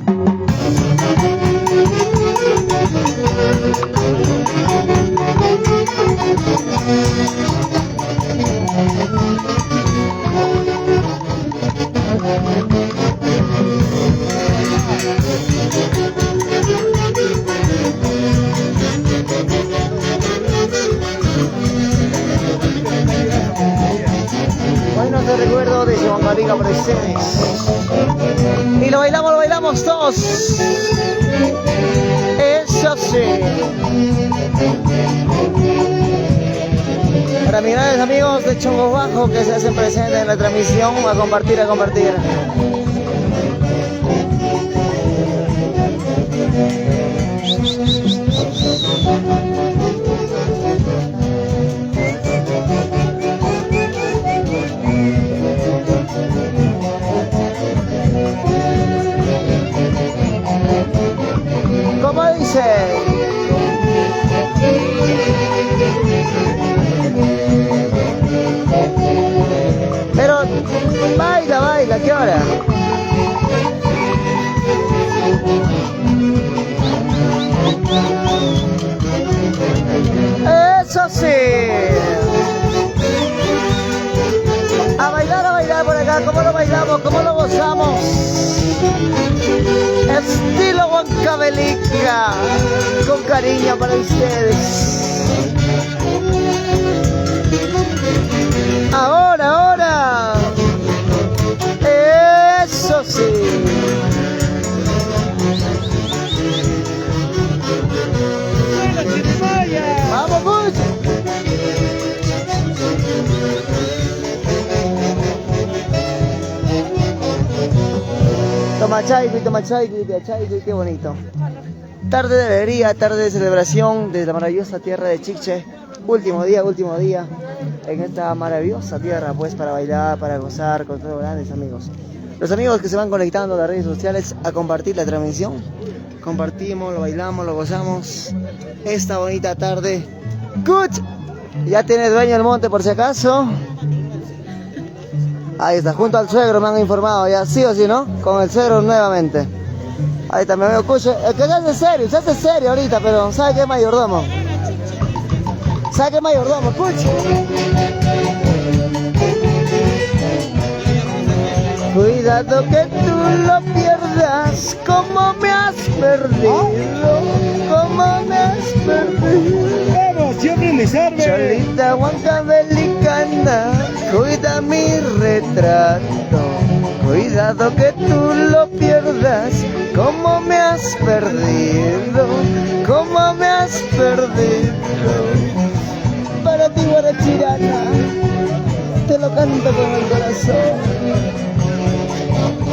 Buenos de recuerdo de Juan Marica Presentes. Y lo bailamos todos. Eso sí. Para mis grandes amigos de Chongos Bajo que se hacen presentes en la transmisión, a compartir, a compartir. ¿Cómo dice? Pero baila, baila, ¿qué hora? Eso sí. A bailar por acá, ¿cómo lo bailamos? ¿Cómo lo gozamos? Estilo Huancavelica, con cariño para ustedes. Ahora. Eso sí. Vamos, Gus. Toma chaiqui, qué bonito. Tarde de alegría, tarde de celebración desde la maravillosa tierra de Chiche. Último día en esta maravillosa tierra, pues, para bailar, para gozar con todos los grandes amigos. Los amigos que se van conectando a las redes sociales a compartir la transmisión. Compartimos, lo bailamos, lo gozamos. Esta bonita tarde. Good. Ya tiene dueño el monte por si acaso. Ahí está, junto al suegro me han informado ya, sí o sí, ¿no? Con el suegro nuevamente. Ahí está, me veo escucho. El que se hace serio ahorita, pero ¿sabe qué, mayordomo? Escucha. Cuidado que tú lo pierdas, como me has perdido, Siempre me sirve. Cholita huancabelicana, cuida mi retrato. Cuidado que tú lo pierdas, como me has perdido. Para ti, guarachirana, te lo canto con el corazón.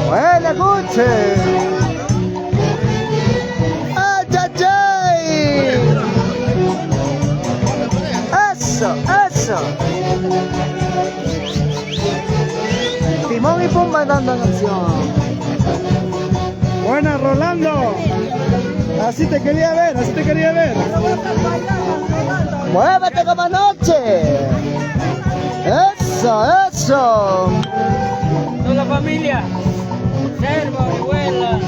¡Buena escuche! Eso. Timón y Pumba dando canción. Buena, Rolando. Así te quería ver. Muévete como anoche. Eso. Toda la familia. Serva, abuela.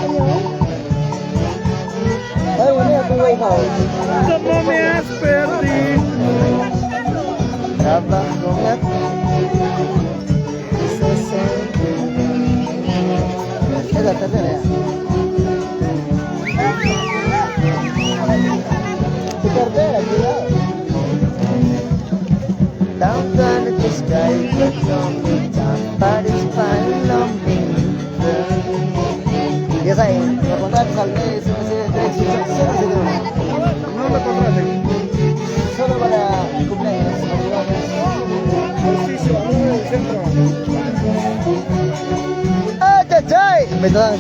¿Cómo me has perdido? Es la tercera. Tu cartera, cuidado. Down at the sky, ya saben, me contratas al mes, No me contraten. solo para cumpleaños. Auspicio, del centro. Me tocan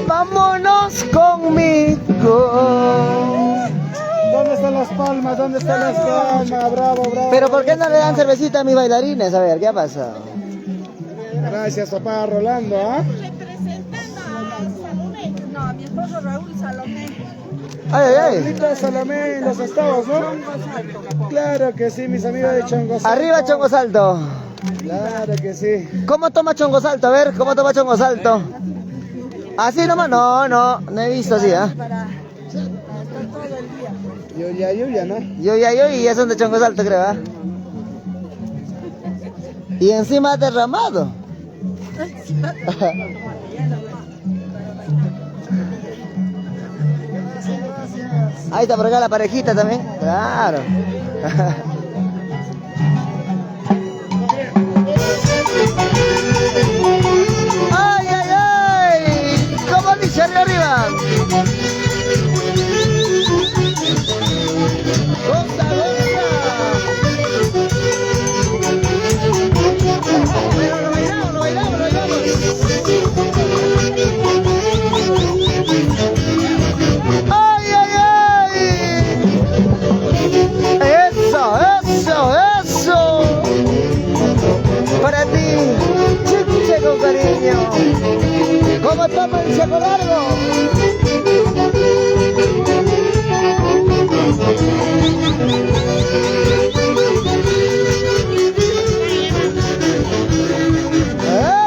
vámonos conmigo. ¿Dónde están las palmas? Bravo. Pero ¿por qué no le dan cervecita a mis bailarines? A ver, ¿qué pasa? Gracias, papá Rolando, ¿ah? Representando a Salomé. No, a mi esposo Raúl Salomé. Ay. Ahorita Salomé en los estados, ¿no? Claro que sí, mis amigos de Chongos. Arriba Chongos Alto. Claro que sí. ¿Cómo toma Chongo Salto? A ver, ¿cómo toma Chongo Salto? ¿Así nomás? No he visto así, ¿ah? Para estar todo el día. Lluvia, ¿no? Yo y ya son de Chongo Salto, creo, ¿ah? Y encima ha derramado. Ahí está por acá la parejita también. Claro. ¡Ay, ay, ay! ¿Cómo dice arriba? ¡Goza, goza! Pero lo bailamos, lo bailamos, lo bailamos. ¡Ay, ay, ay! ¡Eso, eso, eso! Para ti, chiche con cariño. ¿Cómo toma el saco largo?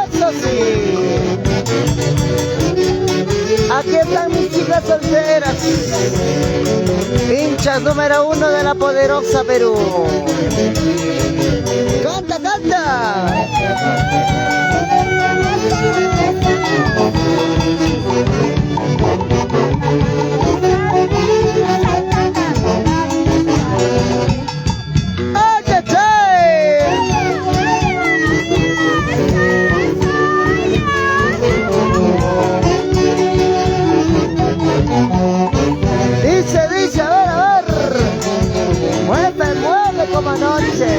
¡Eso sí! Aquí están mis chicas solteras, hinchas número 1 de la poderosa Perú. ¡Canta, canta! ¡Ay, ay, dice, a ver. Mueve como anoche.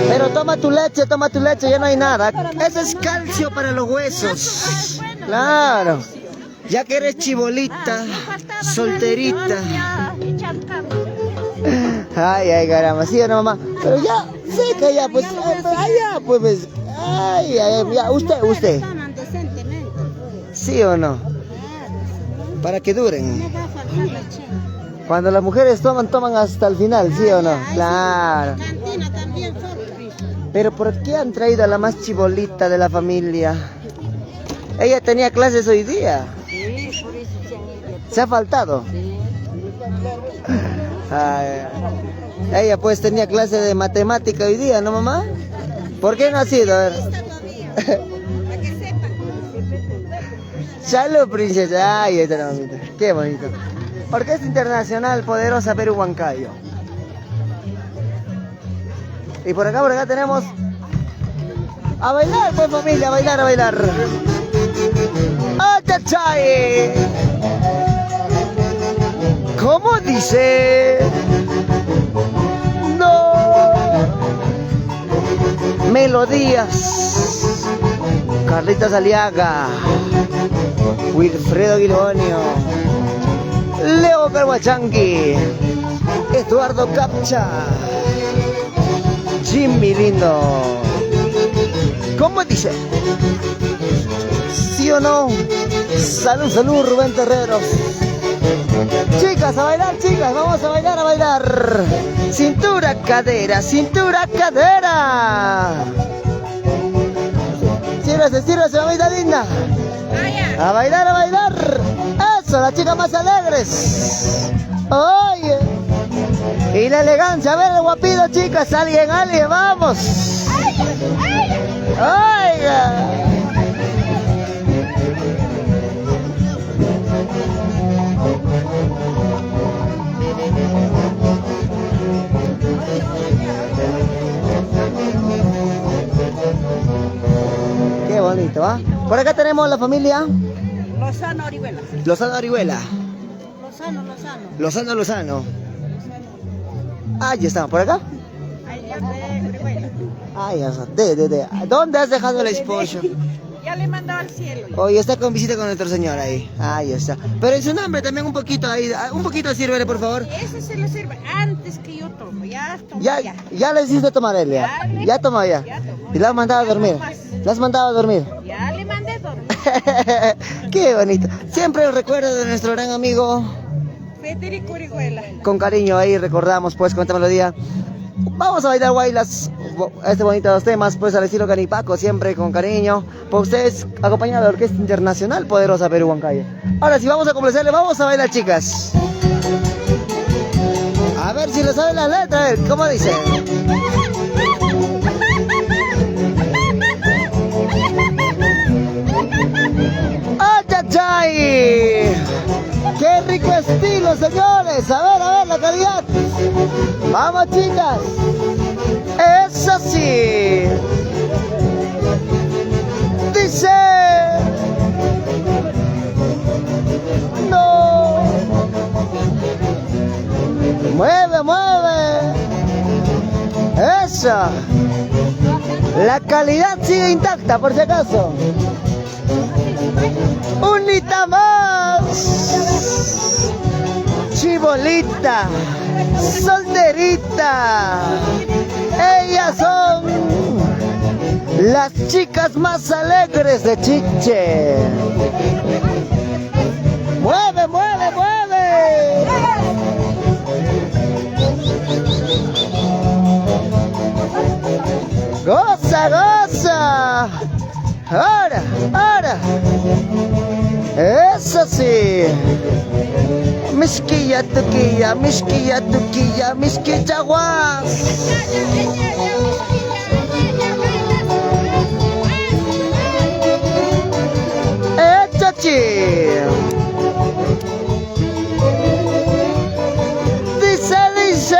Pero toma tu leche, ya no hay nada. Eso es calcio para los huesos. Claro. Ya que eres chibolita, solterita. Ay, ay, caramba, sí o no, mamá. Pero ya, seca ya, pues, allá, pues, ay, ay, ya, usted. ¿Sí o no? Para que duren. Cuando las mujeres toman hasta el final, ¿sí o no? Claro. Pero ¿por qué han traído a la más chibolita de la familia? Ella tenía clases hoy día. Sí, por eso ¿Se ha faltado? Sí. Ay, ella pues tenía clase de matemática hoy día, ¿no, mamá? ¿Por qué no ha sido? A ver. Para que sepan. Salud, princesa. Ay, ahí está la mamita. Qué bonito. Orquesta Internacional Poderosa Perú Huancayo. Y por acá tenemos... A bailar, pues, familia, a bailar, a bailar. ¡Achachay! ¿Cómo dice? No. Melodías. Carlitos Aliaga. Wilfredo Guilonio. Leo Carhuachanqui. Eduardo Capcha. Jimmy Lindo. ¿Cómo dice? ¿Sí o no? Salud, salud, Rubén Terreros. Chicas, a bailar, chicas, vamos a bailar, a bailar. Cintura, cadera, cintura, cadera. Sírvese, mamita linda. A bailar, a bailar. Eso, las chicas más alegres. Oye. Y la elegancia, a ver el guapido, chicas, alguien, vamos. Oiga. Qué bonito, ¿ah? Por acá tenemos la familia Lozano Orihuela. Lozano Orihuela. Lozano. Lozano. Ah, ya estamos, ¿por acá? Allá de Orihuela. Ah, ya está. ¿Dónde has dejado el esposo? Ya le mandó al cielo. Hoy está con visita con nuestro señor ahí. Ah, ya está. Pero en su nombre también un poquito ahí. Un poquito sírvele, por favor. Eso se lo sirve antes que yo tomo. Ya tomo. Ya le hiciste tomar él, ya. Ya tomó ya. Ya tomó. Y la has mandado a dormir. La has mandado a dormir. Ya le mandé dormir. Qué bonito. Siempre el recuerdo de nuestro gran amigo. Federico Orihuela. Con cariño ahí recordamos pues con esta melodía. Vamos a bailar guaylas, este bonitos temas pues al estilo Canipaco, siempre con cariño. Por ustedes acompañado de la Orquesta Internacional Poderosa Perú Huancayo. Ahora sí vamos a complacerle, vamos a bailar chicas. A ver si le saben la letra, a ver, ¿cómo dice? ¡Ay! ¡Qué rico estilo, señores! A ver, la calidad. ¡Vamos, chicas! ¡Eso sí! Dice... ¡No! ¡Mueve, mueve! ¡Eso! La calidad sigue intacta, por si acaso. ¡Unita más! Chibolita, solterita, ellas son las chicas más alegres de Chiche. ¡Mueve, mueve, mueve! ¡Goza, goza! ¡Ahora, ahora! ¡Eso sí! Misquilla, tuquilla, misquilla, tuquilla, misquilla, guas. ¡Chachi! Dice.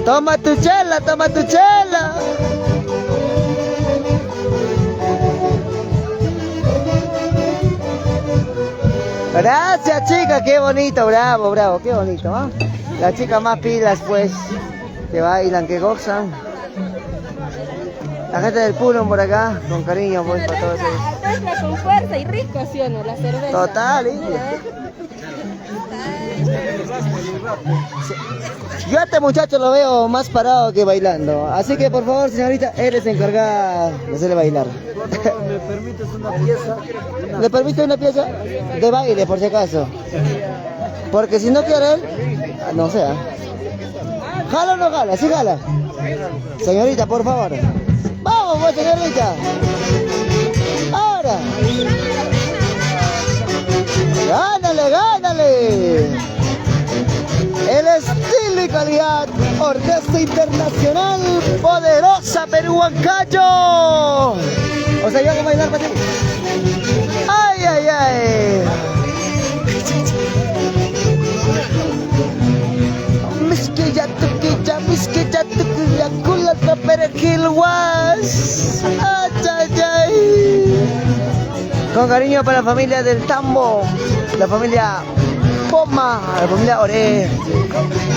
Toma tu chela, toma tu chela. Gracias chica, qué bonito, bravo, bravo, qué bonito, ¿ah? Las chicas más pilas pues, que bailan, que gozan. La gente del Puno por acá, con cariño pues para todos ellos. Entra con fuerza y rico, ¿sí o no? La cerveza. Total, India. Yo a este muchacho lo veo más parado que bailando. Así que por favor, señorita, eres encargada de hacerle bailar. Por favor, ¿me permites una pieza? ¿Le permite una pieza de baile, por si acaso? Porque si no quiere él, no sé. ¿Jala o no jala? Sí jala. Señorita, por favor. Vamos, pues, señorita. Ahora. Gánale, gánale. El estilo y calidad, Orquesta Internacional Poderosa Perú Huancayo. O sea, yo hago bailar para ti. Ay, ay, ay. Misquilla, tuquilla, culata, perejil, guas. Ay, ay, ay. Con cariño para la familia del Tambo, la familia Poma, la familia Ore,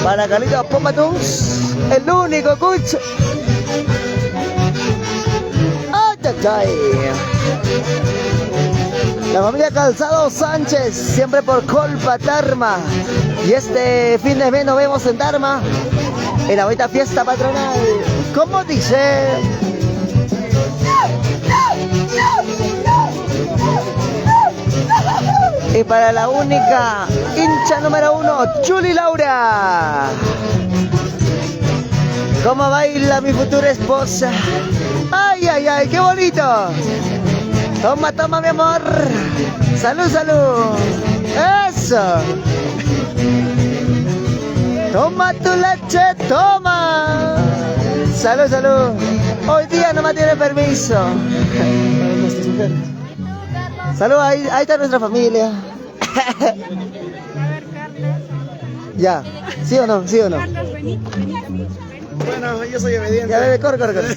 para Carlitos Pomatus, el único cucho. Ay, ay, ay. La familia Calzado Sánchez, siempre por Colpa, Tarma. Y este fin de mes nos vemos en Tarma, en la bonita fiesta patronal. ¿Cómo dice? Y para la única hincha número 1, Chuli Laura. ¿Cómo baila mi futura esposa? ¡Ay, ay, ay! ¡Qué bonito! Toma, toma, mi amor. Salud, salud. Eso. Toma tu leche, toma. Salud, salud. Hoy día no me tiene permiso. Salud, ahí está nuestra familia. Ya, ¿sí o no? ¿Sí o no? Bueno, yo soy obediente. Ya, bebé, corre, corre, corre.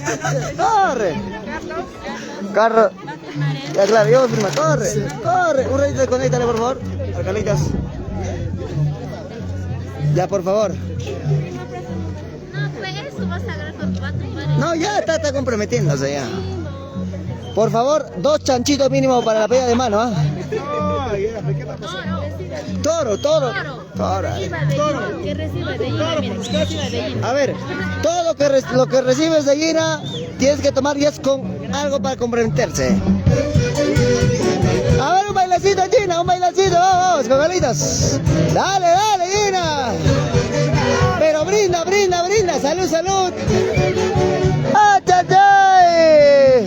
¡Corre! Carro. Ya, claro, yo voy a filmar. ¡Corre! ¡Corre! Un ratito, desconéctale, por favor. Carlitos. Ya, por favor. No, pues eso vas a agarrar con 4 No, ya está comprometiéndose ya. Por favor, 2 chanchitos mínimo para la pedida de mano, ¿ah? Toro. Toro. Que reciba de Gina, mira, que reciba de Gina. A ver, todo lo que recibes de Gina tienes que tomar y es con algo para comprometerse. A ver, un bailecito, Gina, un bailecito, vamos, cocolitos. Dale, dale, Gina. Pero brinda, brinda, brinda, salud, salud. ¡Ah, chay!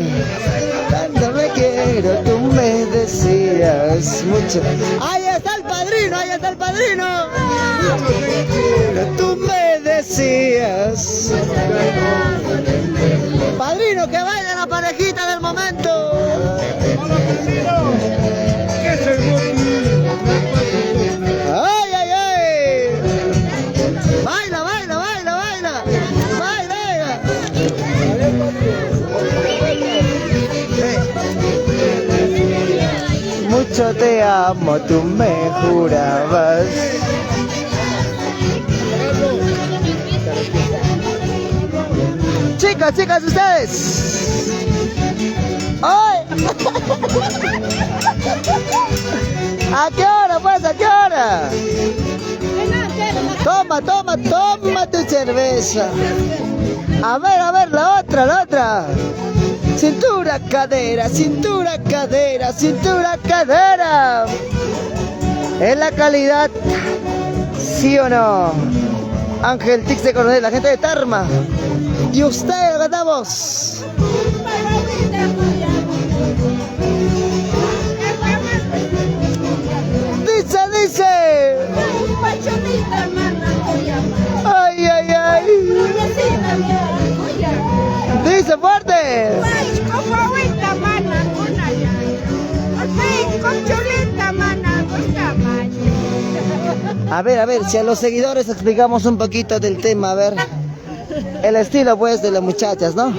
Tanto me quiero, tú me decías mucho. Ahí está el padrino, ahí está el padrino. Tú me decías. Padrino, que baile la parejita del momento. ¡Ay, ay, ay! ¡Baila, baila, baila, baila! ¡Baila, baila! Mucho te amo, tú me jurabas. Chicas, chicas, ustedes. ¡Ay! ¿A qué hora, pues? ¿A qué hora? Toma, toma, toma tu cerveza. A ver, la otra, la otra. Cintura, cadera, cintura, cadera, cintura, cadera. ¿Es la calidad? ¿Sí o no? Ángel Tix de Coronel, la gente de Tarma. Y usted, ganamos. Dice, dice. Ay, ay, ay. Dice fuerte. A ver, si a los seguidores explicamos un poquito del tema, a ver. El estilo, pues, de las muchachas, ¿no?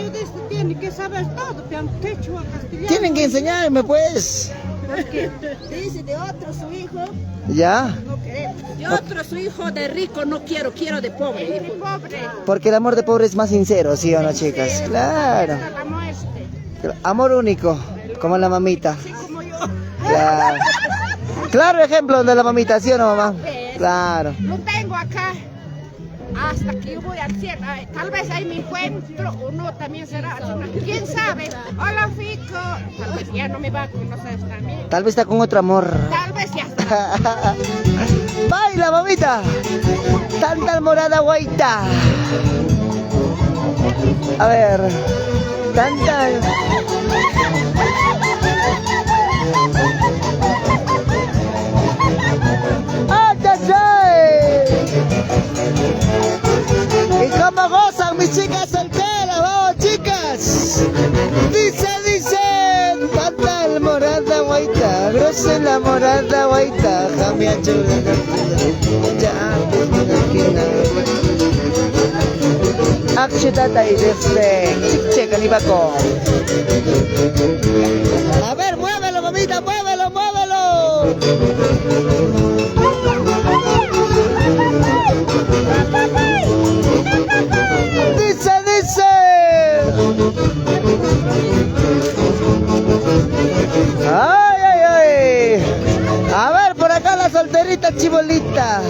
Tienen que saber todo, quechua, castellano. Tienen que enseñarme, pues. Porque dice de otro su hijo, ¿Ya? no queremos. De otro su hijo de rico no quiero, quiero de pobre. De pobre. Porque el amor de pobre es más sincero, ¿sí o no, chicas? Claro. La muerte. Amor único, como la mamita. Así como yo. Claro. Claro ejemplo de la mamita, ¿sí o no, mamá? Claro. Lo tengo acá. Hasta que yo voy al cielo. Ay, tal vez ahí me encuentro o no, también será. ¿Quién sabe? Hola, Fico. Tal vez ya no me va a conocer también. Tal vez está con otro amor. Tal vez ya está. ¡Baila, mamita! Tanta morada guaita. A ver. Tanta. ¡Ah, ¿y cómo gozan mis chicas solteras? ¡Vamos, chicas! Dice, tanta el morada guaita, grosa la morada guaita, jamia chula, ya, Akshitata y desde Chiche Canibaco. A ver, muévelo, mamita, muévelo, muévelo. Dice. Ay. A ver, por acá la solterita chibolita.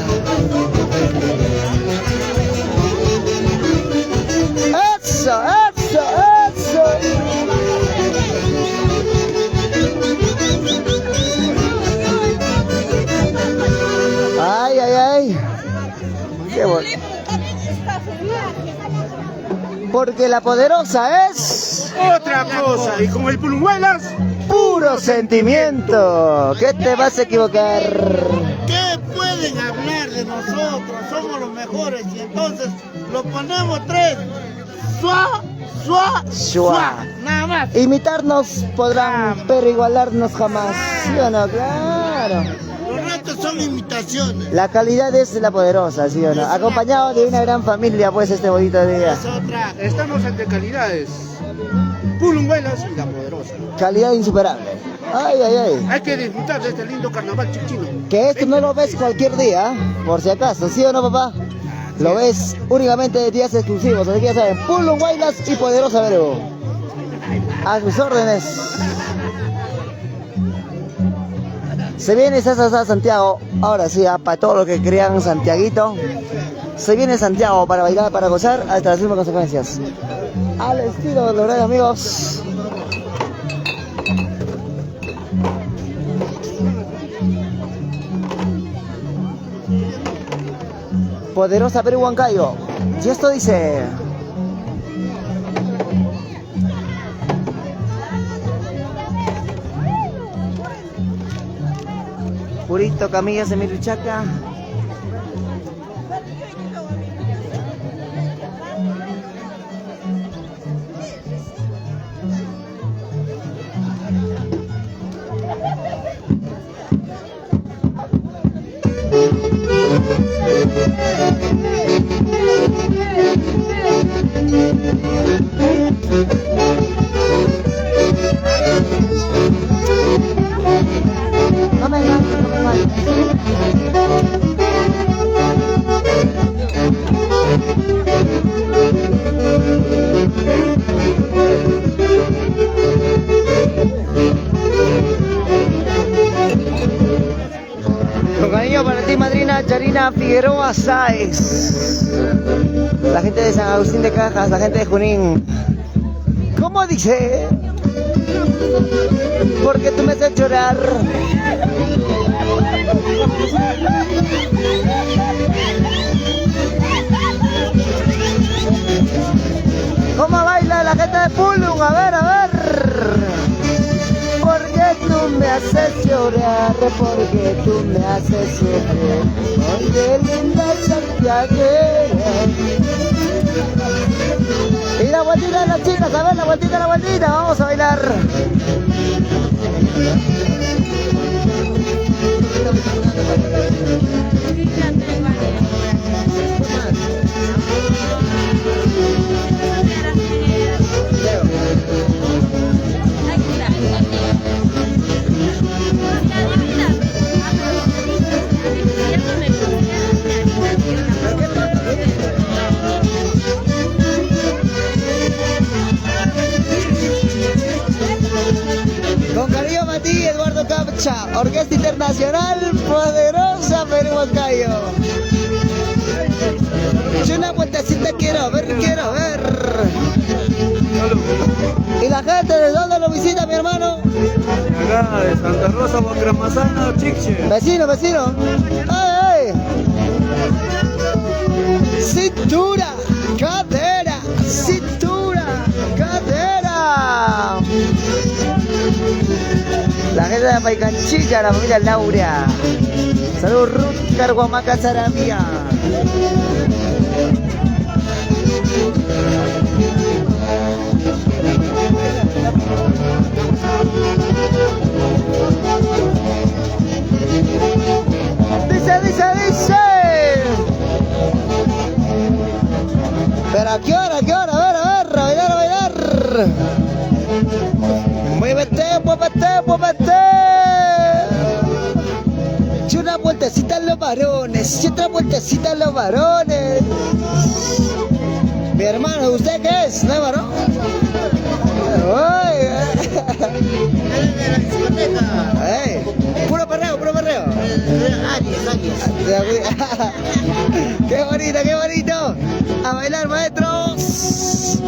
Eso. Ay. Qué bonito. Porque la poderosa es Otra cosa, y como el Pulumuelas, puro sentimiento. ¿Qué te vas a equivocar? ¿qué pueden hablar de nosotros? Somos los mejores y entonces lo ponemos tres. Suá. Nada más. Imitarnos podrán, pero igualarnos jamás. ¿Sí o no? Claro. Los ratos son imitaciones. La calidad es la poderosa, ¿sí o no? Acompañado de una gran familia, pues, este bonito día. Es otra. Estamos ante calidades. Pulumuelas y la poderosa. Calidad insuperable. Ay. Hay que disfrutar de este lindo carnaval chichino. Que esto no lo ves cualquier día, por si acaso, ¿sí o no, papá? Lo ves únicamente de días exclusivos, así que ya saben, Pulumuelas y Poderosa Verbo. A sus órdenes. Se viene Sasa Santiago, ahora sí, para todos los que crean Santiaguito. Se viene Santiago para bailar, para gozar, hasta las mismas consecuencias. Al estilo de los grandes amigos. Poderosa Perú Huancayo. Y esto dice... Purito Camillas de Miruchaca. No me engañes, no me engañes. Con cariño para ti, madrina Charina Figueroa Sáez. La gente de San Agustín de Cajas, la gente de Junín. ¿Cómo dice? Porque tú me haces llorar. ¿Cómo baila la gente de Pulum? A ver. Porque tú me haces llorar, porque tú me haces sufrir. Oye, linda santiaguera. Y la vueltita de las chicas, a ver, la vueltita, vamos a bailar. Con cariño para ti, Eduardo Capcha, Orquesta Internacional Poderosa Perú Huancayo. Yo una vueltecita quiero ver. ¿Y la gente de dónde lo visita, mi hermano? Acá de Santa Rosa, Buacramazana, Chiche. Vecino. ¡Ay! Cintura, cadera. La gente de Paicanchilla, la familia Laura. Salud, Ruth Carguamaca Sarambia. Dice. Pero a qué hora, a bailar. Muévete. Y una vueltecita a los varones, Mi hermano, ¿usted qué es? ¿No es varón? De la discoteca. Puro perreo. Aries. Qué bonito. A bailar, maestros.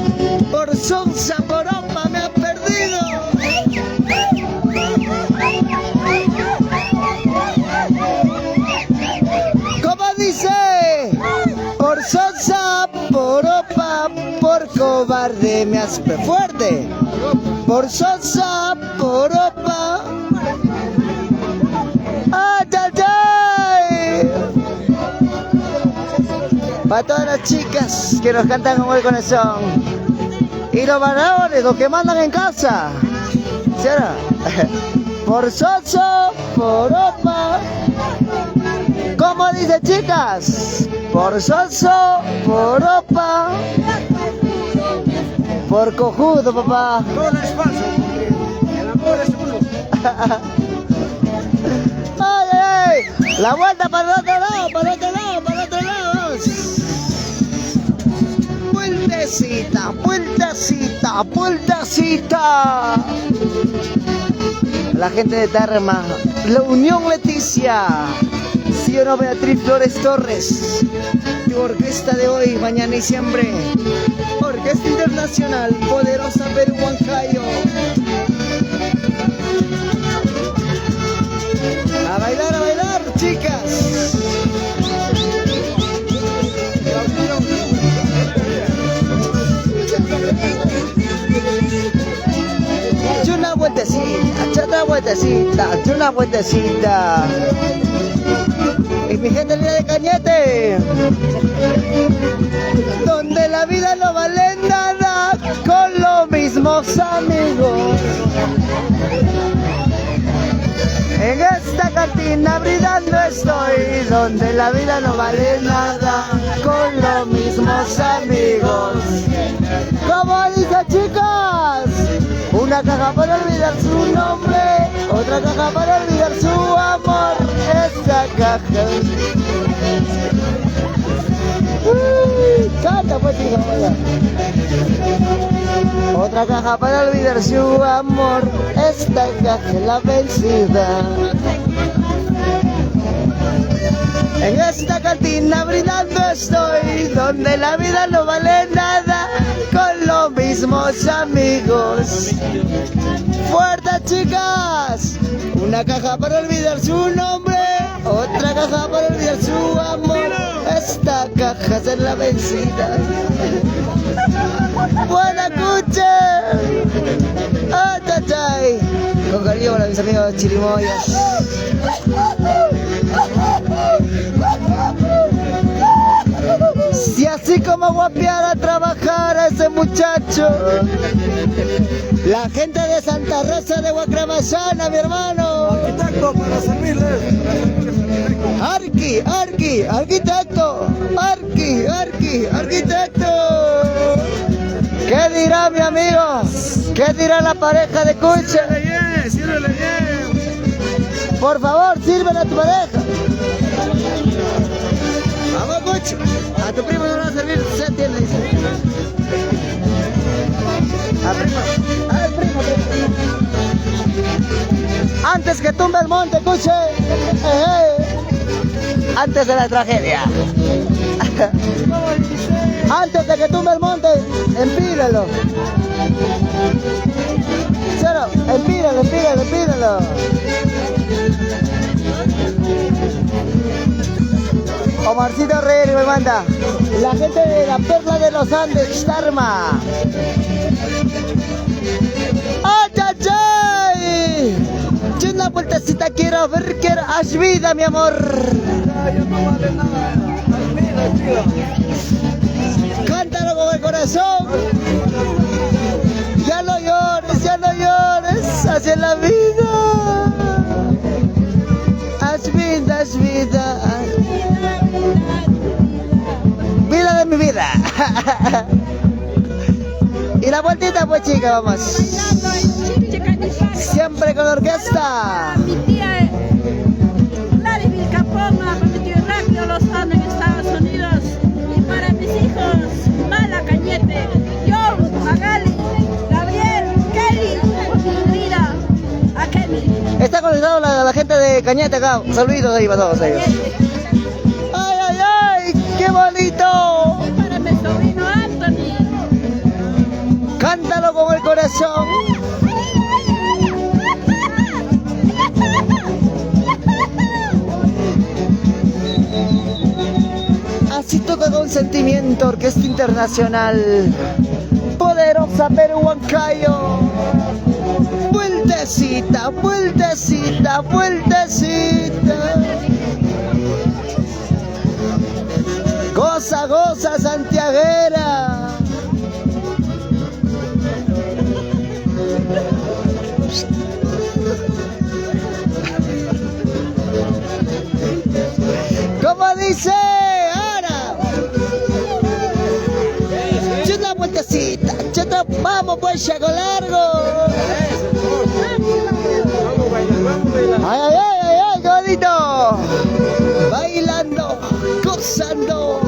Por Sonsa, por Opa, me ha perdido. ¿Cómo dice? Por Sonsa, por Opa, por cobarde me has fuerte. Por Sonsa, por Opa. ¡Ay! Para todas las chicas que nos cantan con el corazón. Y los varones, los que mandan en casa. ¿Sí o no? Por Soso, por Opa. ¿Cómo dice, chicas? Por Soso, por Opa. Por cojudo, papá. Todo es falso, el amor es uno. ¡Ay! La vuelta para el otro lado. Vueltecita. La gente de Tarma, la Unión Leticia, ¿sí o no, Beatriz Flores Torres? Tu orquesta de hoy, mañana y siempre. Orquesta Internacional Poderosa Perú Huancayo. A bailar, chicas. vueltecita. Y mi gente linda de Cañete, donde la vida no vale nada, con los mismos amigos. En esta cantina brindando estoy, donde la vida no vale nada, con los mismos amigos. ¿Cómo dice, chicas? Una caja para olvidar su nombre, otra caja para olvidar su amor. Esta caja. Canta pues, chica, vaya. Otra caja para olvidar su amor. Esta caja es la vencida. En esta cantina brindando estoy, donde la vida no vale nada, con los mismos amigos. ¡Fuerte, chicas! Una caja para olvidar su nombre, otra caja para olvidar su amor. Esta caja es la vencida. ¡Buena cuche! ¡Ah, tachay! Con cariño para mis amigos chirimoyas. Si así como guapear a trabajar a ese muchacho, la gente de Santa Rosa de Guacramasana, mi hermano. Arquitecto para servirles. Arquitecto. ¿Qué dirá mi amigo? ¿Qué dirá la pareja de Cuche? Sírvele bien. Por favor, sírvele a tu pareja. Vamos, Cuche. A tu primo no le va a servir, se entiende, dice. Al primo. Antes que tumbe el monte, Cuche. Antes de la tragedia. Antes de que tumbe el monte, empíralo. Cero, empíralo. Omarcito Reyes me manda. La gente de la Perla de los Andes, Tarma. ¡Ay! Una vueltecita quiero ver, haz vida, mi amor. Ya no vale nada. Mira, tío. Cántalo con el corazón. Ya no llores, así es la vida. Haz vida. Vida de mi vida. Y la vueltita pues, chica, vamos. Siempre con orquesta. Mi tía Gladys Vilcapoma, para mi tío Heraclio Lozano en Estados Unidos. Y para mis hijos, Mala Cañete, John, Magali, Gabriel, Kelly, Frida, a Kelly. Está conectado la gente de Cañete acá. Saluditos ahí para todos ellos. ¡Ay! ¡Qué bonito! Y para mi sobrino Anthony. Cántalo con el corazón. Así toca con sentimiento, Orquesta Internacional, poderosa Perú Huancayo. Vueltecita. Goza, santiaguera. ¿Cómo dice? Ahora. Una vueltecita. Vamos pues, Chaco Largo. Ay, qué bonito. Bailando, gozando.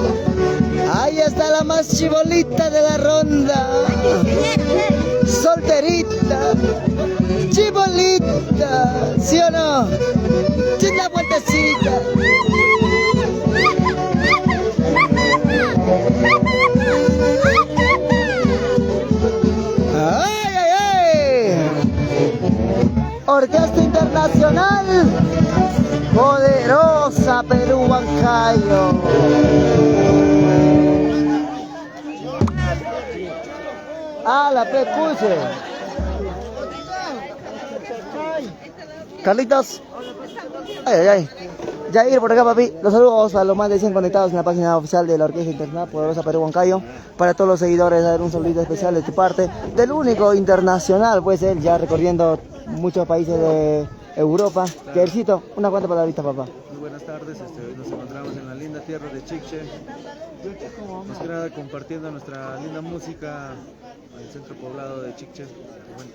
Ahí está la más chibolita de la ronda. Solterita, chibolita, ¿sí o no? Una vueltecita. ¡Ay! Orquesta Internacional, poderosa Perú Huancayo. La pecuche. Carlitos. Ay, ay, ay. Jair, por acá, papi. Los saludos a los más de 100 conectados en la página oficial de la Orquesta Internacional Poderosa Perú Huancayo. Para todos los seguidores, dar un saludito especial de tu parte. Del único internacional, pues él ya recorriendo muchos países de Europa. Jaircito, una cuanta palabrita, papá. Muy buenas tardes, hoy nos encontramos en la linda tierra de Chiche. Más que nada compartiendo nuestra linda música en el centro poblado de Chiche.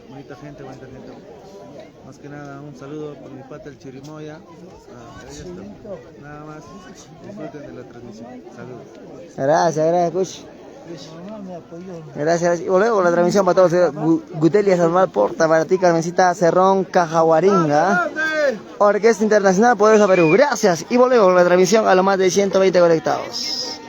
Bonita gente, bonita gente. Más que nada un saludo por mi pata el Chirimoya. Nada más, disfruten de la transmisión. Saludos. Gracias, Kush. Gracias. Y volvemos con la transmisión para todos. Gutelia Salval Porta, para ti, Carmencita Cerrón, Cajaguaringa. Orquesta Internacional Poderosa Perú. Gracias. Y volvemos con la transmisión a los más de 120 conectados.